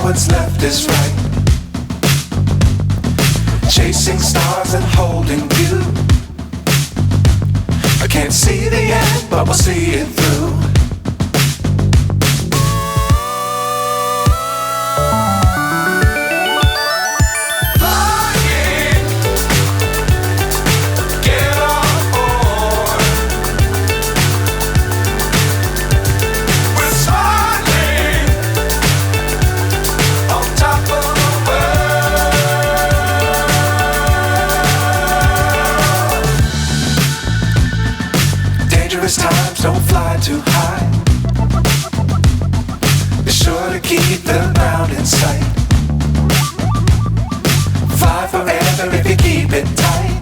what's left is right. Chasing stars and holding you. I can't see the end, but we'll see it through. Times don't fly too high. Be sure to keep the ground in sight. Fly forever if you keep it tight.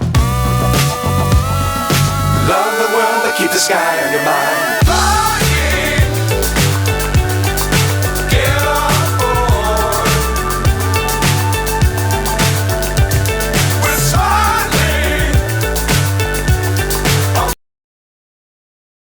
Love the world but keep the sky on your mind.